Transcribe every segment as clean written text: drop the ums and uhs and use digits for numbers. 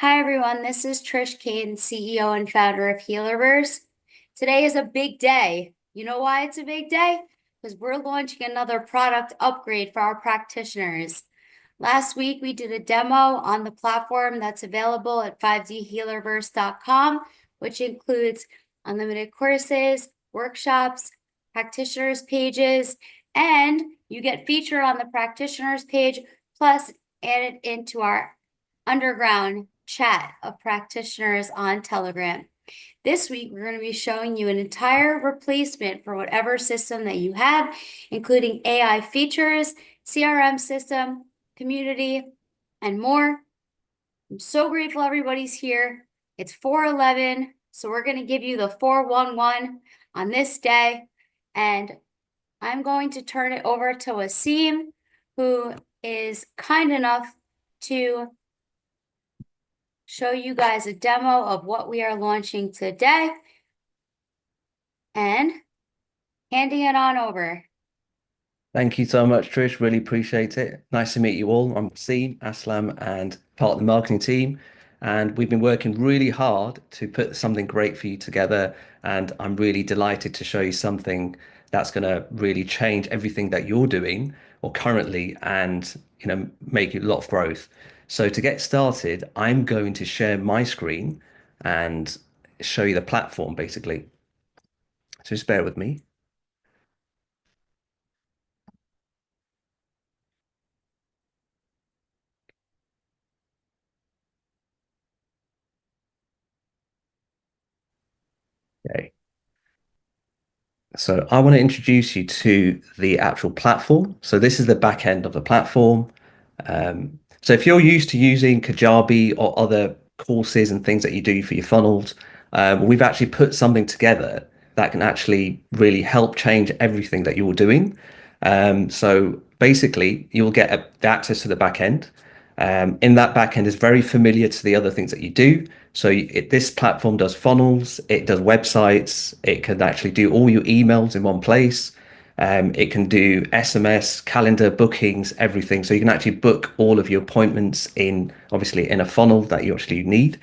Hi everyone, this is Trish Kane, CEO and founder of Healerverse. Today is a big day. You know why it's a big day? Because we're launching another product upgrade for our practitioners. Last week, we did a demo on the platform that's available at 5dhealerverse.com, which includes unlimited courses, workshops, practitioners pages, and you get featured on the practitioners page, plus added into our underground chat of practitioners on Telegram. This week, we're going to be showing you an entire replacement for whatever system that you have, including AI features, CRM system, community, and more. I'm so grateful everybody's here. It's 4/11, so we're going to give you the 411 on this day. And I'm going to turn it over to Wasim, who is kind enough to show you guys a demo of what we are launching today and handing it on over. Thank you so much, Trish. Really appreciate it. Nice to meet you all. I'm Seem Aslam and part of the marketing team. And we've been working really hard to put something great for you together. And I'm really delighted to show you something that's going to really change everything that you're doing or currently and make a lot of growth. So to get started, I'm going to share my screen and show you the platform basically. So just bear with me. Okay. So I want to introduce you to the actual platform. So this is the back end of the platform. So if you're used to using Kajabi or other courses and things that you do for your funnels, we've actually put something together that can actually really help change everything that you're doing. So basically, you'll get the access to the back end. In that back end is very familiar to the other things that you do. So this platform does funnels, it does websites, it can actually do all your emails in one place. It can do SMS, calendar, bookings, everything. So you can actually book all of your appointments in, obviously, in a funnel that you actually need.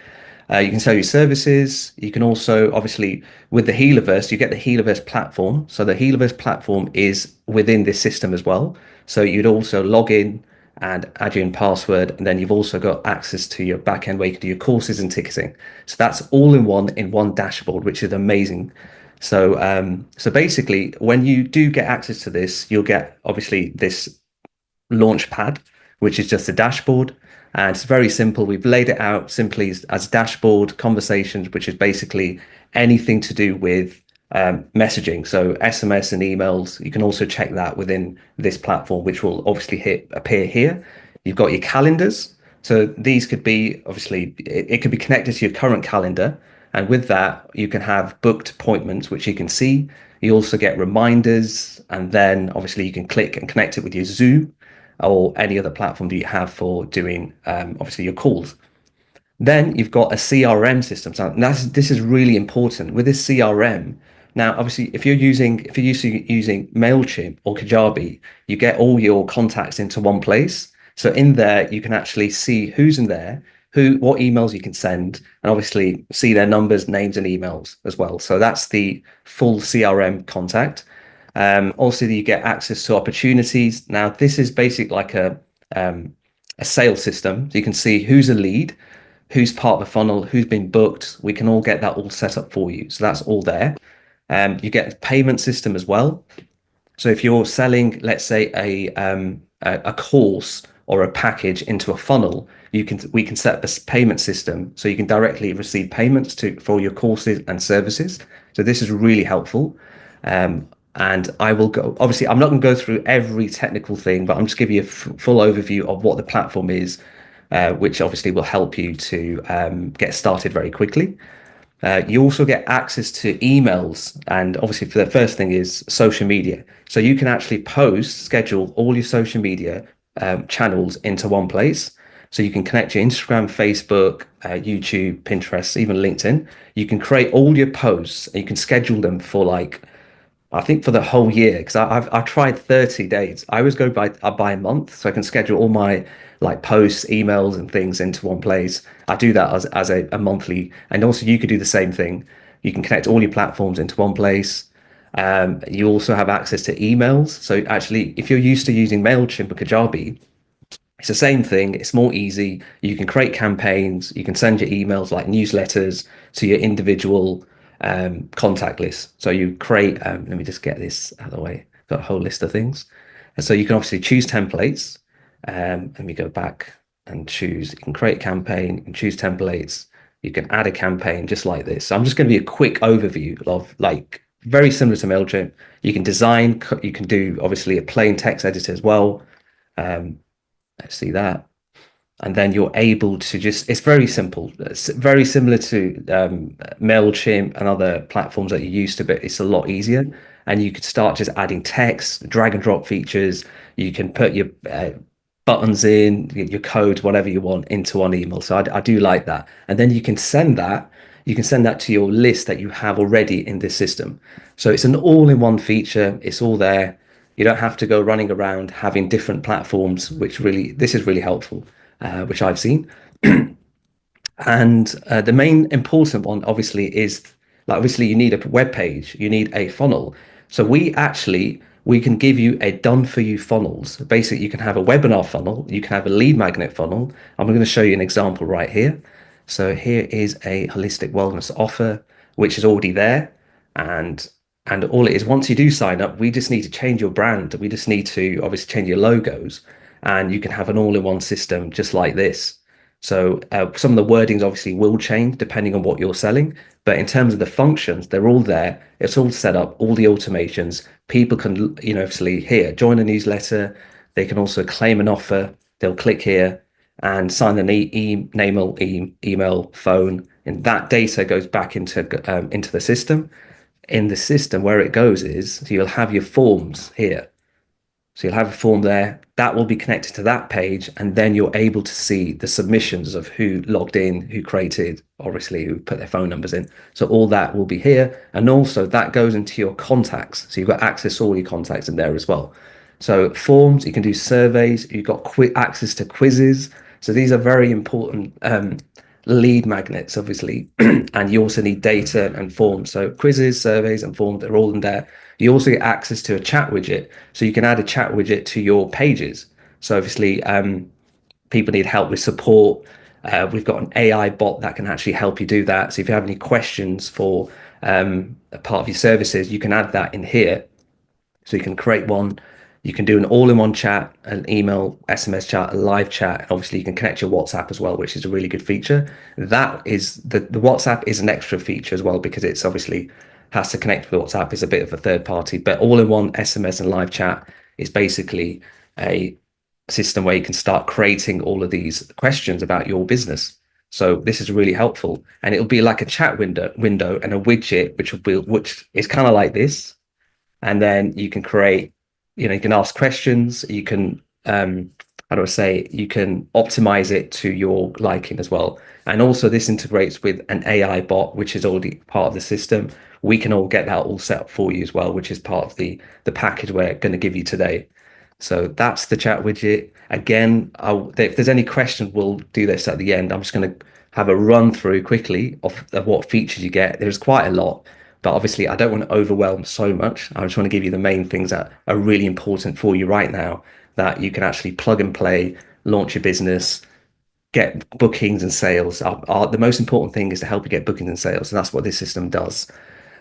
You can sell your services. You can also, obviously, with the Healerverse, you get the Healerverse platform. So the Healerverse platform is within this system as well. So you'd also log in and add your own password. And then you've also got access to your backend where you can do your courses and ticketing. So that's all in one dashboard, which is amazing. So basically, when you do get access to this, you'll get obviously this launch pad, which is just a dashboard. And it's very simple. We've laid it out simply as dashboard conversations, which is basically anything to do with messaging. So SMS and emails, you can also check that within this platform, which will obviously appear here. You've got your calendars. So these could be obviously, it could be connected to your current calendar. And with that, you can have booked appointments, which you can see. You also get reminders, and then obviously you can click and connect it with your Zoom or any other platform that you have for doing obviously your calls. Then you've got a CRM system. So this is really important with this CRM. Now, obviously, if you're used to using MailChimp or Kajabi, you get all your contacts into one place. So in there, you can actually see who's in there, what emails you can send, and obviously see their numbers, names, and emails as well. So that's the full CRM contact. Also, you get access to opportunities. Now, this is basically like a sales system. So you can see who's a lead, who's part of the funnel, who's been booked. We can all get that all set up for you. So that's all there. You get a payment system as well. So if you're selling, let's say, a course or a package into a funnel, we can set up a payment system so you can directly receive payments for your courses and services. So this is really helpful. And I will go, obviously, I'm not going to go through every technical thing, but I'm just giving you a full overview of what the platform is, which obviously will help you to get started very quickly. You also get access to emails, and obviously, for the first thing is social media. So you can actually schedule all your social media channels into one place. So you can connect your Instagram, Facebook, YouTube, Pinterest, even LinkedIn. You can create all your posts and you can schedule them for like I think for the whole year because I've tried 30 days. I always go by a month, so I can schedule all like posts, emails, and things into one place. I do that as a monthly, and also you could do the same thing. You can connect all your platforms into one place. You also have access to emails. So actually, if you're used to using MailChimp or Kajabi, it's the same thing. It's more easy. You can create campaigns. You can send your emails like newsletters to your individual contact list. So you create, let me just get this out of the way. Got a whole list of things. And so you can obviously choose templates. Let me go back and choose. You can create a campaign. You can choose templates. You can add a campaign just like this. So I'm just going to be a quick overview of like very similar to MailChimp. You can design, you can do obviously a plain text editor as well. Um, let's see that. And then you're able to just, it's very simple. It's very similar to MailChimp and other platforms that you used to, but it's a lot easier. And you could start just adding text, drag and drop features. You can put your buttons in, your code, whatever you want into one email. So I do like that. And then you can send that to your list that you have already in this system. So it's an all-in-one feature. It's all there. You don't have to go running around having different platforms, which really, this is really helpful, which I've seen. And the main important one, obviously, is like obviously you need a web page, you need a funnel. So we can give you a done for you funnels. Basically, you can have a webinar funnel, you can have a lead magnet funnel. I'm going to show you an example right here. So here is a holistic wellness offer, which is already there, and all it is, once you do sign up, we just need to change your brand. We just need to obviously change your logos, and you can have an all-in-one system just like this. So some of the wordings obviously will change depending on what you're selling, but in terms of the functions, they're all there. It's all set up, all the automations. People can, obviously here, join a newsletter. They can also claim an offer. They'll click here and sign an email, phone, and that data goes back into the system. In the system, where it goes is, so you'll have your forms here. So you'll have a form there that will be connected to that page, and then you're able to see the submissions of who logged in, who created, obviously, who put their phone numbers in. So all that will be here. And also that goes into your contacts. So you've got access to all your contacts in there as well. So forms, you can do surveys, you've got quick access to quizzes. So these are very important lead magnets, obviously. And you also need data and forms. So quizzes, surveys, and forms, they're all in there. You also get access to a chat widget. So you can add a chat widget to your pages. So obviously, people need help with support. We've got an AI bot that can actually help you do that. So if you have any questions for a part of your services, you can add that in here. So you can create one. You can do an all-in-one chat, an email, SMS chat, a live chat, and obviously you can connect your WhatsApp as well, which is a really good feature. That is the WhatsApp is an extra feature as well because it's obviously has to connect with WhatsApp is a bit of a third party, but all-in-one SMS and live chat is basically a system where you can start creating all of these questions about your business. So this is really helpful, and it'll be like a chat window and a widget, which is kind of like this, and then you can create, you can ask questions, you can how do I say, you can optimize it to your liking as well. And also this integrates with an AI bot, which is already part of the system. We can all get that all set up for you as well, which is part of the package we're going to give you today. So that's the chat widget. Again, if there's any question, we'll do this at the end. I'm just going to have a run through quickly of what features you get. There's quite a lot, but obviously I don't want to overwhelm so much. I just want to give you the main things that are really important for you right now that you can actually plug and play, launch your business, get bookings and sales. The most important thing is to help you get bookings and sales, and that's what this system does.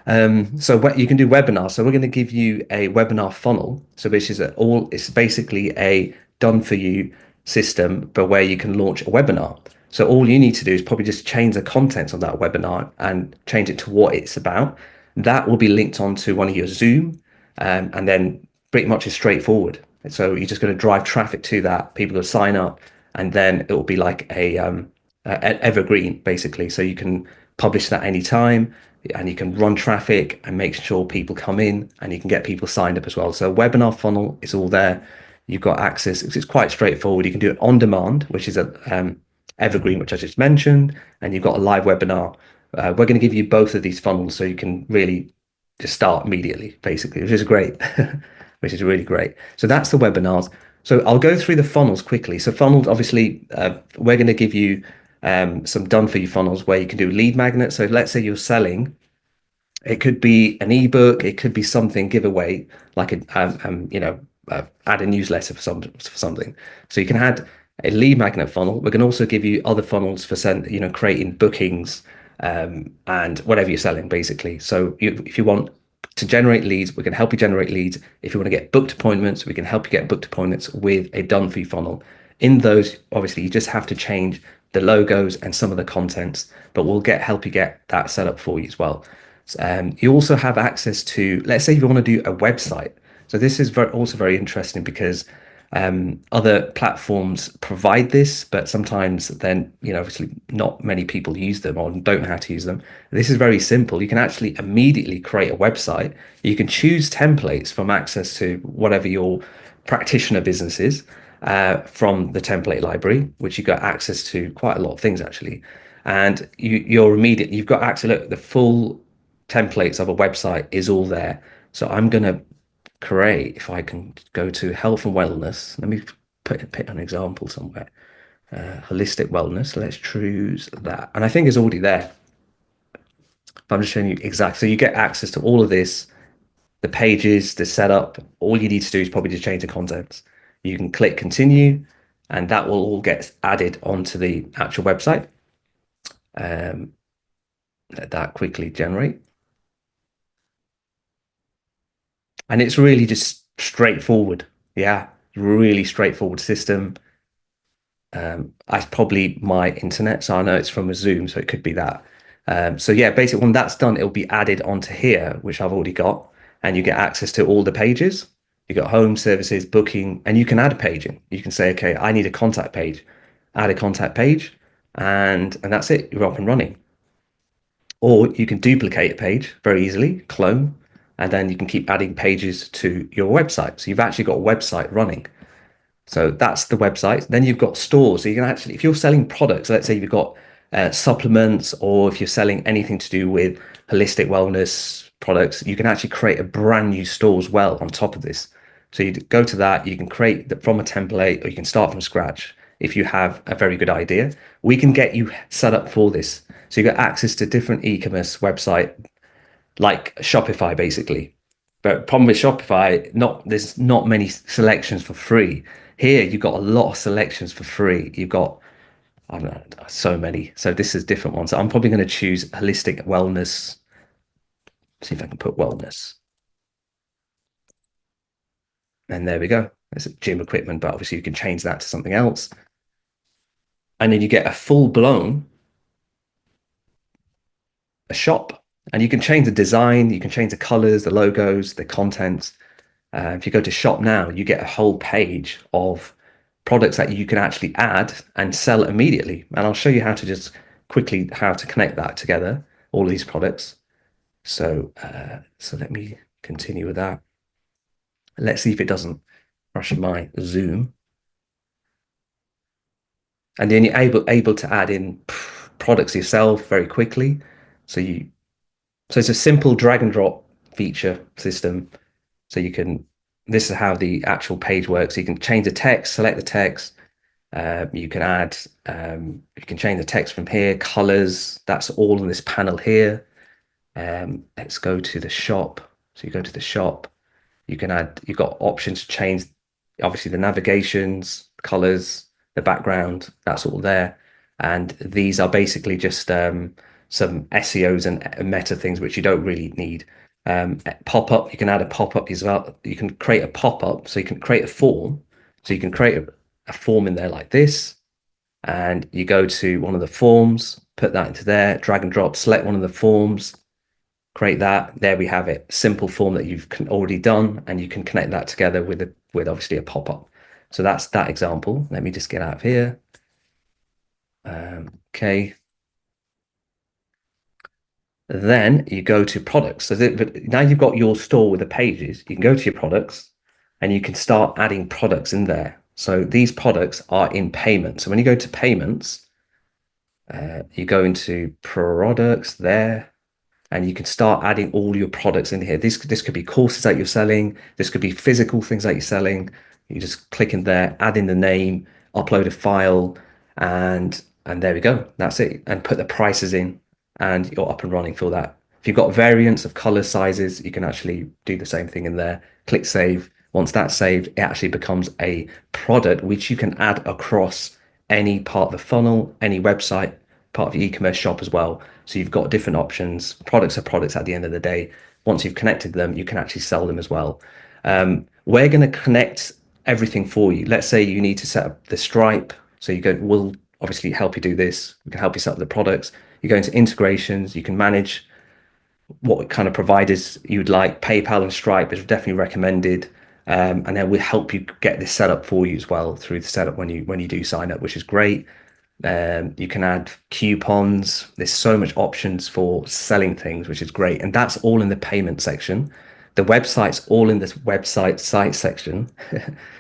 So what you can do webinars. So we're going to give you a webinar funnel. So which is it's basically a done for you system, but where you can launch a webinar. So all you need to do is probably just change the content of that webinar and change it to what it's about. That will be linked onto one of your Zoom, and then pretty much is straightforward. So you're just going to drive traffic to that. People will sign up, and then it will be like a evergreen basically. So you can publish that anytime, and you can run traffic and make sure people come in, and you can get people signed up as well. So webinar funnel is all there. You've got access. It's quite straightforward. You can do it on demand, which is a evergreen, which I just mentioned, and you've got a live webinar. We're going to give you both of these funnels so you can really just start immediately, basically, which is great, which is really great. So that's the webinars. So I'll go through the funnels quickly. So funnels, obviously, we're going to give you some done for you funnels where you can do lead magnets. So let's say you're selling, it could be an ebook, it could be something giveaway, like add a newsletter for something. So you can add a lead magnet funnel. We can also give you other funnels for creating bookings and whatever you're selling, basically. So if you want to generate leads, we can help you generate leads. If you want to get booked appointments, we can help you get booked appointments with a done for you funnel. In those, obviously, you just have to change the logos and some of the contents, but we'll help you get that set up for you as well. You also have access to, let's say you want to do a website. So this is also very interesting because other platforms provide this, but sometimes then, obviously not many people use them or don't know how to use them. This is very simple. You can actually immediately create a website. You can choose templates from access to whatever your practitioner business is from the template library, which you got access to quite a lot of things actually. And you've got access, look, the full templates of a website is all there. So I'm going to create, if I can go to health and wellness, let me pick an example somewhere. Holistic wellness, let's choose that. And I think it's already there. But I'm just showing you exactly. So you get access to all of this, the pages, the setup. All you need to do is probably just change the contents. You can click continue, and that will all get added onto the actual website. Let that quickly generate. And it's really just straightforward. Yeah, really straightforward system. It's probably my internet, so I know it's from a Zoom, so it could be that. So yeah, basically when that's done, it'll be added onto here, which I've already got, and you get access to all the pages. You got home, services, booking, and you can add a page in. You can say, okay, I need a contact page, add a contact page, and that's it. You're up and running. Or you can duplicate a page very easily, clone, and then you can keep adding pages to your website. So you've actually got a website running. So that's the website. Then you've got stores. So you can actually, if you're selling products, let's say you've got supplements, or if you're selling anything to do with holistic wellness products, you can actually create a brand new store as well on top of this. So you go to that, you can create from a template, or you can start from scratch if you have a very good idea. We can get you set up for this. So you get access to different e-commerce website like Shopify, basically. But problem with Shopify, there's not many selections for free. Here, you've got a lot of selections for free. You've got, I don't know, so many. So this is different ones. I'm probably going to choose holistic wellness. See if I can put wellness. And there we go. There's gym equipment, but obviously you can change that to something else. And then you get a full blown a shop. And you can change the design, you can change the colors, the logos, the content. If you go to shop now, you get a whole page of products that you can actually add and sell immediately. And I'll show you how to just quickly how to connect that together, all of these products. So let me continue with that. Let's see if it doesn't rush my Zoom. And then you're able to add in products yourself very quickly. So it's a simple drag and drop feature system. So this is how the actual page works. You can change the text, select the text. You can you can change the text from here, colors. That's all in this panel here. Let's go to the shop. So you go to the shop. You've got options to change, obviously the navigations, colors, the background, that's all there. And these are basically just some SEOs and meta things which you don't really need. Pop-up, you can add a pop-up as well. You can create a pop-up, so you can create a form. So you can create a form in there like this, and you go to one of the forms, put that into there, drag and drop, select one of the forms, create that. There we have it. Simple form that you've already done, and you can connect that together with obviously a pop-up. So that's that example. Let me just get out of here. Okay. Then you go to products. So now you've got your store with the pages. You can go to your products, and you can start adding products in there. So these products are in payment. So when you go to payments, you go into products there, and you can start adding all your products in here. This could be courses that you're selling. This could be physical things that you're selling. You just click in there, add in the name, upload a file, and there we go. That's it. And put the prices in, and you're up and running for that. If you've got variants of color sizes, you can actually do the same thing in there. Click save. Once that's saved, it actually becomes a product which you can add across any part of the funnel, any website, part of your e-commerce shop as well. So you've got different options. Products are products at the end of the day. Once you've connected them, you can actually sell them as well. We're going to connect everything for you. Let's say you need to set up the Stripe. So we'll obviously help you do this. We can help you set up the products. You go into integrations. You can manage what kind of providers you'd like. PayPal and Stripe is definitely recommended. And then we'll help you get this set up for you as well through the setup when you do sign up, which is great. You can add coupons. There's so much options for selling things, which is great. And that's all in the payment section. The website's all in this website site section.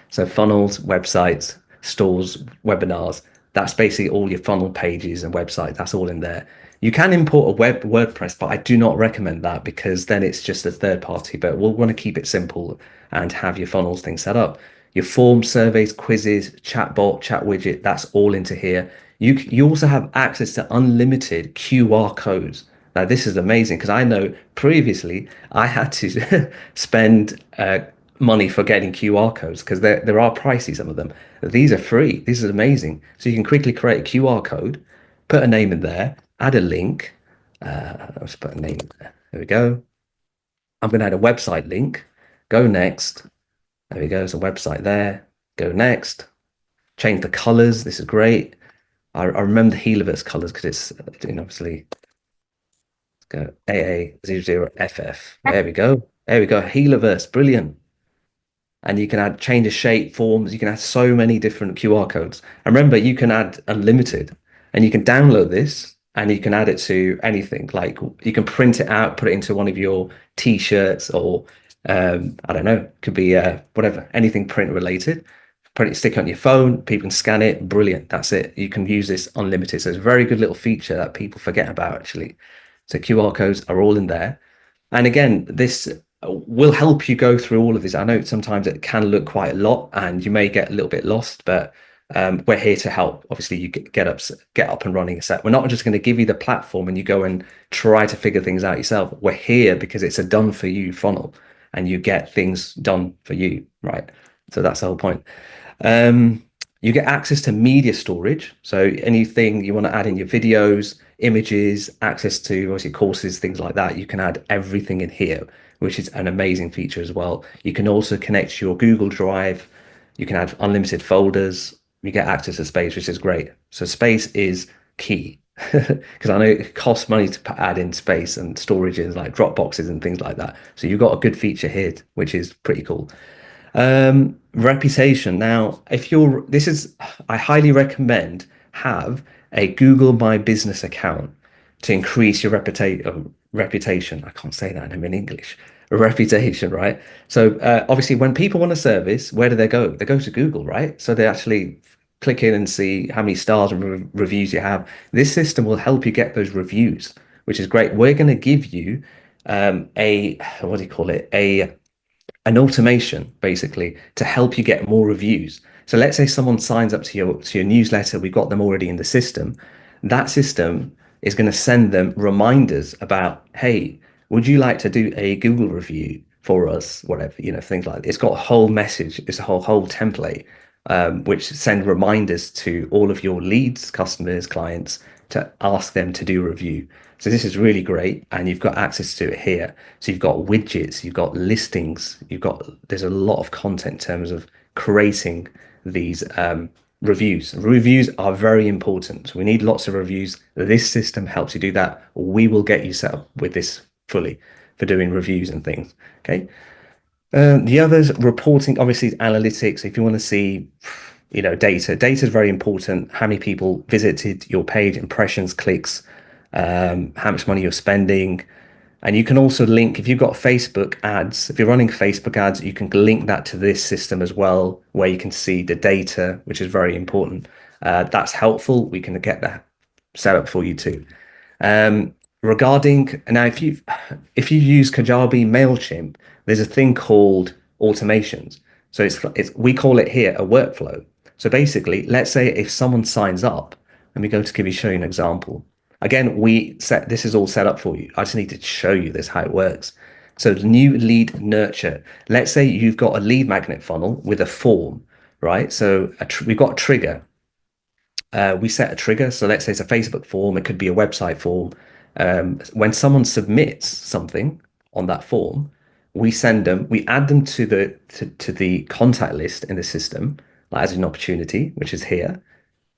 So funnels, websites, stores, webinars. That's basically all your funnel pages and website. That's all in there. You can import a WordPress, but I do not recommend that because then it's just a third party. But we'll want to keep it simple and have your funnels thing set up. Your forms, surveys, quizzes, chatbot, chat widget, that's all into here. You also have access to unlimited QR codes. Now, this is amazing because I know previously I had to spend money for getting QR codes because there are pricey, some of them. These are free. This is amazing. So you can quickly create a QR code, put a name in there, add a link. Let's put a name there. There we go. I'm going to add a website link. Go next. There we go. There's a website there. Go next. Change the colors. This is great. I remember the Healerverse colors because it's obviously go AA00FF. There we go. There we go. Healerverse. Brilliant. And you can add change of shape forms. You can add so many different QR codes. And remember, you can add unlimited and you can download this and you can add it to anything. Like you can print it out, put it into one of your t-shirts or I don't know, could be whatever, anything print related. Put it, stick it on your phone, people can scan it. Brilliant. That's it. You can use this unlimited. So it's a very good little feature that people forget about actually. So QR codes are all in there. And again, this will help you go through all of this. I know sometimes it can look quite a lot and you may get a little bit lost, but we're here to help. Obviously, you get up and running a set. We're not just going to give you the platform and you go and try to figure things out yourself. We're here because it's a done for you funnel and you get things done for you, right? So that's the whole point. You get access to media storage. So anything you want to add in your videos, images, access to obviously courses, things like that, you can add everything in here, which is an amazing feature as well. You can also connect your Google Drive. You can add unlimited folders. You get access to space, which is great. So space is key because I know it costs money to add in space and storages like Dropboxes and things like that. So you've got a good feature here, which is pretty cool. Reputation. Now, if you're, this is, I highly recommend have a Google My Business account to increase your reputation. I can't say that in English. A reputation, right? So obviously, when people want a service, where do they go? They go to Google, right? So they actually click in and see how many stars and reviews you have. This system will help you get those reviews, which is great. We're going to give you a what do you call it? An automation basically to help you get more reviews. So let's say someone signs up to your newsletter, we've got them already in the system. That system is going to send them reminders about, hey, would you like to do a Google review for us? Whatever, things like that. It's got a whole message, it's a whole template, which send reminders to all of your leads, customers, clients to ask them to do a review. So this is really great, and you've got access to it here. So you've got widgets, you've got listings, there's a lot of content in terms of creating these reviews. Reviews are very important. So we need lots of reviews. This system helps you do that. We will get you set up with this fully for doing reviews and things. Okay. The others reporting, obviously, analytics. If you want to see, data is very important. How many people visited your page, impressions, clicks, how much money you're spending. And you can also link, if you've got Facebook ads, if you're running Facebook ads, you can link that to this system as well, where you can see the data, which is very important. That's helpful. We can get that set up for you too. Regarding now, if you use Kajabi, MailChimp, there's a thing called automations. So it's we call it here a workflow. So basically, let's say if someone signs up, let me go to show you an example. Again, we set this is all set up for you. I just need to show you this how it works. So the new lead nurture. Let's say you've got a lead magnet funnel with a form, right? So we've got a trigger. We set a trigger. So let's say it's a Facebook form. It could be a website form. When someone submits something on that form, we send them, we add them to the contact list in the system, like as an opportunity, which is here,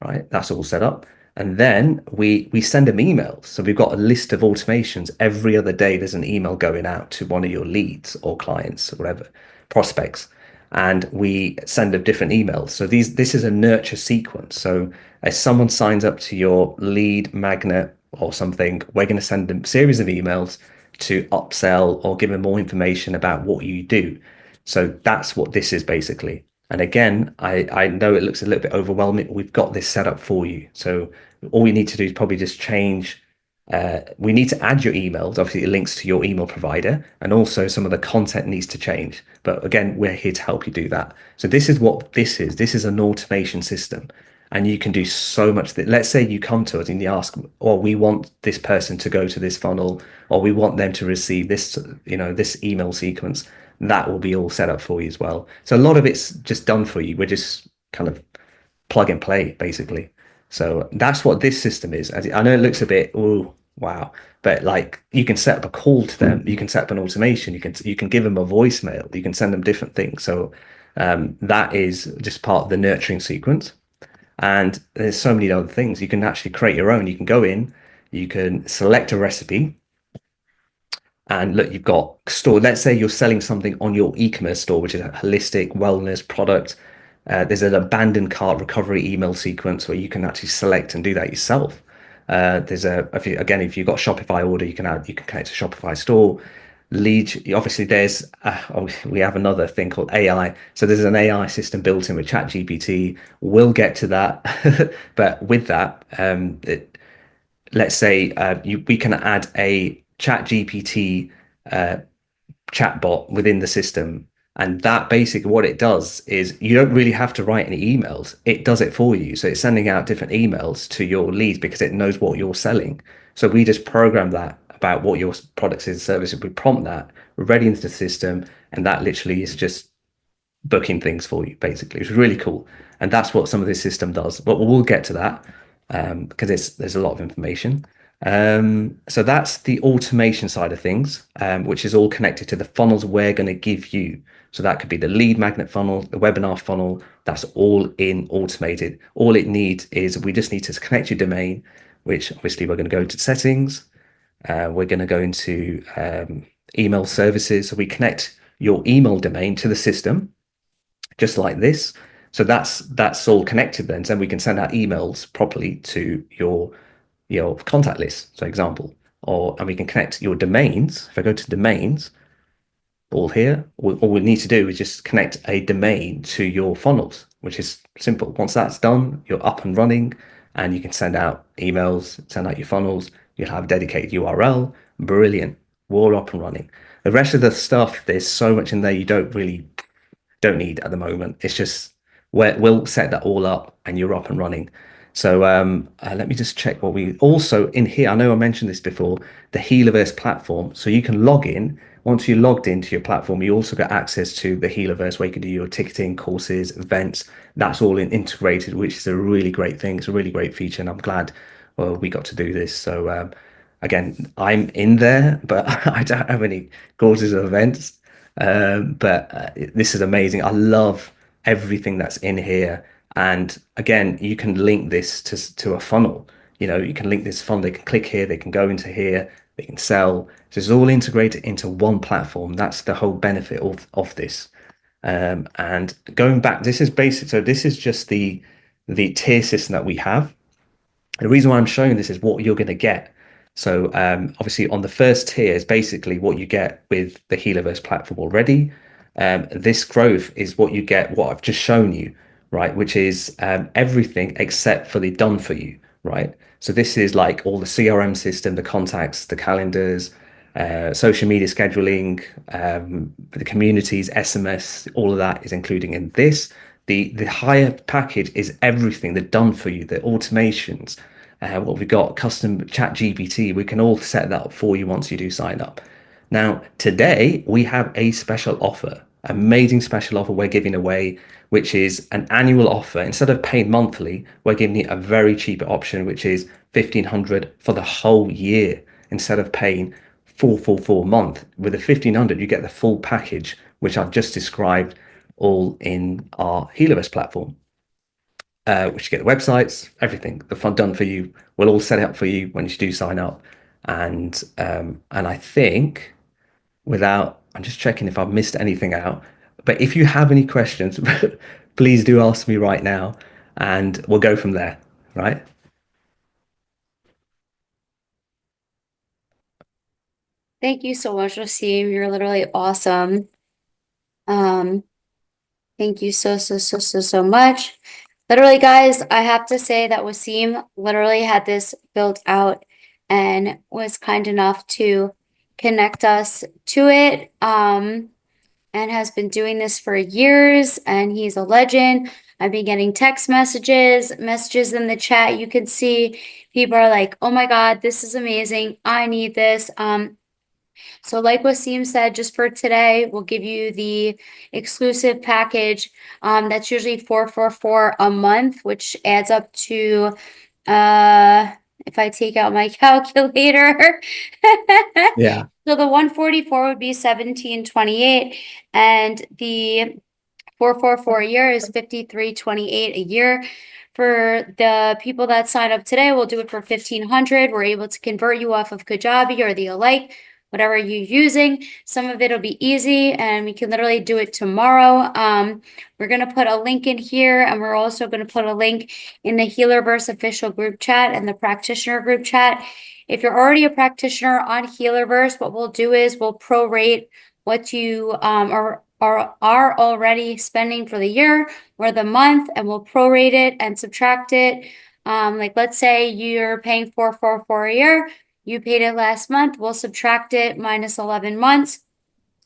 right? That's all set up. And then we send them emails. So we've got a list of automations. Every other day, there's an email going out to one of your leads or clients or whatever, prospects. And we send them different emails. So this is a nurture sequence. So as someone signs up to your lead magnet or something, we're going to send them a series of emails to upsell or give them more information about what you do. So that's what this is basically. And again, I know it looks a little bit overwhelming. We've got this set up for you. So all we need to do is probably just change. We need to add your emails. Obviously, it links to your email provider, and also some of the content needs to change. But again, we're here to help you do that. So this is what this is. This is an automation system, and you can do so much. Let's say you come to us and you ask, "Oh, we want this person to go to this funnel, or we want them to receive this, this email sequence." That will be all set up for you as well. So a lot of it's just done for you. We're just kind of plug and play basically. So that's what this system is. I know it looks a bit, oh wow, but like you can set up a call to them, you can set up an automation, you can give them a voicemail, you can send them different things. So that is just part of the nurturing sequence. And there's so many other things. You can actually create your own. You can go in, you can select a recipe, and look, you've got store. Let's say you're selling something on your e-commerce store, which is a holistic wellness product. There's an abandoned cart recovery email sequence where you can actually select and do that yourself. There's if you've got a Shopify order, you can connect to Shopify store. Lead, obviously, we have another thing called AI. So there's an AI system built in with ChatGPT. We'll get to that, but with that, let's say we can add a ChatGPT chatbot within the system. And that basically what it does is you don't really have to write any emails. It does it for you. So it's sending out different emails to your leads because it knows what you're selling. So we just program that about what your products and services. We prompt that ready into the system. And that literally is just booking things for you, basically. It's really cool. And that's what some of this system does. But we'll get to that because there's a lot of information. So that's the automation side of things, which is all connected to the funnels we're going to give you. So that could be the lead magnet funnel, the webinar funnel. That's all in automated. All it needs is we just need to connect your domain, which obviously we're going to go into settings. We're going to go into email services. So we connect your email domain to the system, just like this. So that's all connected then. So we can send out emails properly to your contact list, for example, and we can connect your domains. If I go to domains, all here, all we need to do is just connect a domain to your funnels, which is simple. Once that's done, you're up and running, and you can send out emails, send out your funnels. You'll have a dedicated URL. Brilliant. We're all up and running. The rest of the stuff, there's so much in there you don't need at the moment. It's just we'll set that all up and you're up and running. So let me just check what we also in here. I know I mentioned this before, the Healerverse platform. So you can log in. Once you're logged into your platform, you also get access to the Healerverse where you can do your ticketing, courses, events. That's all integrated, which is a really great thing. It's a really great feature, and I'm glad we got to do this. So again, I'm in there, but I don't have any courses or events. But this is amazing. I love everything that's in here. And again, you can link this to a funnel. You can link this funnel. They can click here. They can go into here. They can sell. So it's all integrated into one platform. That's the whole benefit of this. And going back, this is basic. So this is just the tier system that we have. The reason why I'm showing this is what you're going to get. So obviously on the first tier is basically what you get with the Healerverse platform already. This growth is what you get, what I've just shown you, right? Which is everything except for the done for you, right? So this is like all the CRM system, the contacts, the calendars, social media scheduling, the communities, SMS, all of that is including in this. The higher package is everything, the done for you, the automations, what we've got, custom chat GPT. We can all set that up for you once you do sign up. Now, today we have a special offer, amazing special offer we're giving away, which is an annual offer. Instead of paying monthly, we're giving you a very cheap option, which is 1,500 for the whole year instead of paying 444 a month. With the 1,500, you get the full package, which I've just described, all in our Healerverse platform. Which you get the websites, everything, the fun done for you. We'll all set it up for you when you do sign up. And I think I'm just checking if I've missed anything out. But if you have any questions, please do ask me right now, and we'll go from there. Right? Thank you so much, Wasim. You're literally awesome. Um, Thank you so much. Literally, guys, I have to say that Wasim literally had this built out and was kind enough to connect us to it. And has been doing this for years, and he's a legend. I've been getting text messages in the chat. You can see people are like, "Oh my God, this is amazing. I need this." So like Wasim said, just for today, we'll give you the exclusive package. That's usually 444 a month, which adds up to if I take out my calculator. Yeah. So the 144 would be 1728, and the 444 a year is 5328 a year. For the people that sign up today, we'll do it for 1,500. We're able to convert you off of Kajabi or the alike, whatever you're using. Some of it'll be easy, and we can literally do it tomorrow. We're gonna put a link in here, and we're also gonna put a link in the Healerverse official group chat and the practitioner group chat. If you're already a practitioner on Healerverse, what we'll do is we'll prorate what you are already spending for the year or the month, and we'll prorate it and subtract it. Like let's say you're paying 444 a year, you paid it last month, we'll subtract it minus 11 months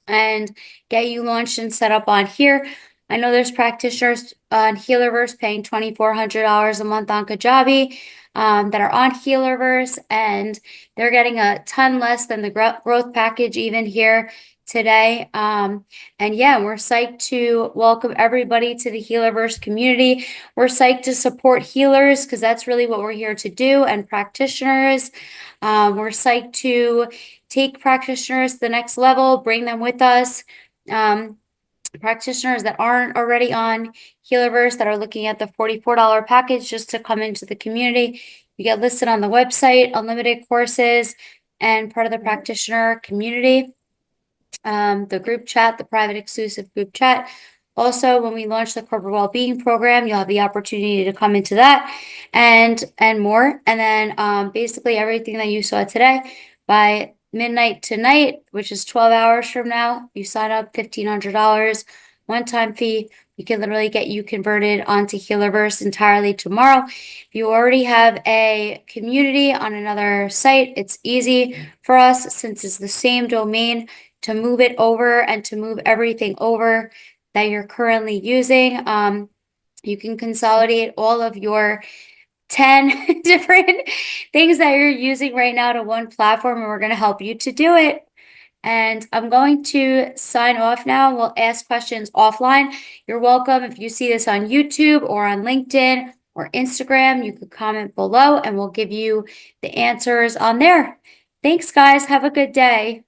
and get you launched and set up on here. I know there's practitioners on Healerverse paying $2,400 a month on Kajabi that are on Healerverse, and they're getting a ton less than the growth package even here today. And yeah, we're psyched to welcome everybody to the Healerverse community. We're psyched to support healers because that's really what we're here to do, and practitioners. We're psyched to take practitioners to the next level, bring them with us. Practitioners that aren't already on Healerverse that are looking at the $44 package just to come into the community. You get listed on the website, unlimited courses, and part of the practitioner community. The group chat, the private exclusive group chat. Also, when we launch the corporate well-being program, you'll have the opportunity to come into that and more. And then basically everything that you saw today by midnight tonight, which is 12 hours from now, you sign up $1,500 one-time fee. We can literally get you converted onto Healerverse entirely tomorrow. If you already have a community on another site, it's easy for us since it's the same domain to move it over and to move everything over that you're currently using. You can consolidate all of your 10 different things that you're using right now to one platform, and we're going to help you to do it. And I'm going to sign off now. We'll ask questions offline. You're welcome. If you see this on YouTube or on LinkedIn or Instagram, you could comment below and we'll give you the answers on there. Thanks, guys. Have a good day.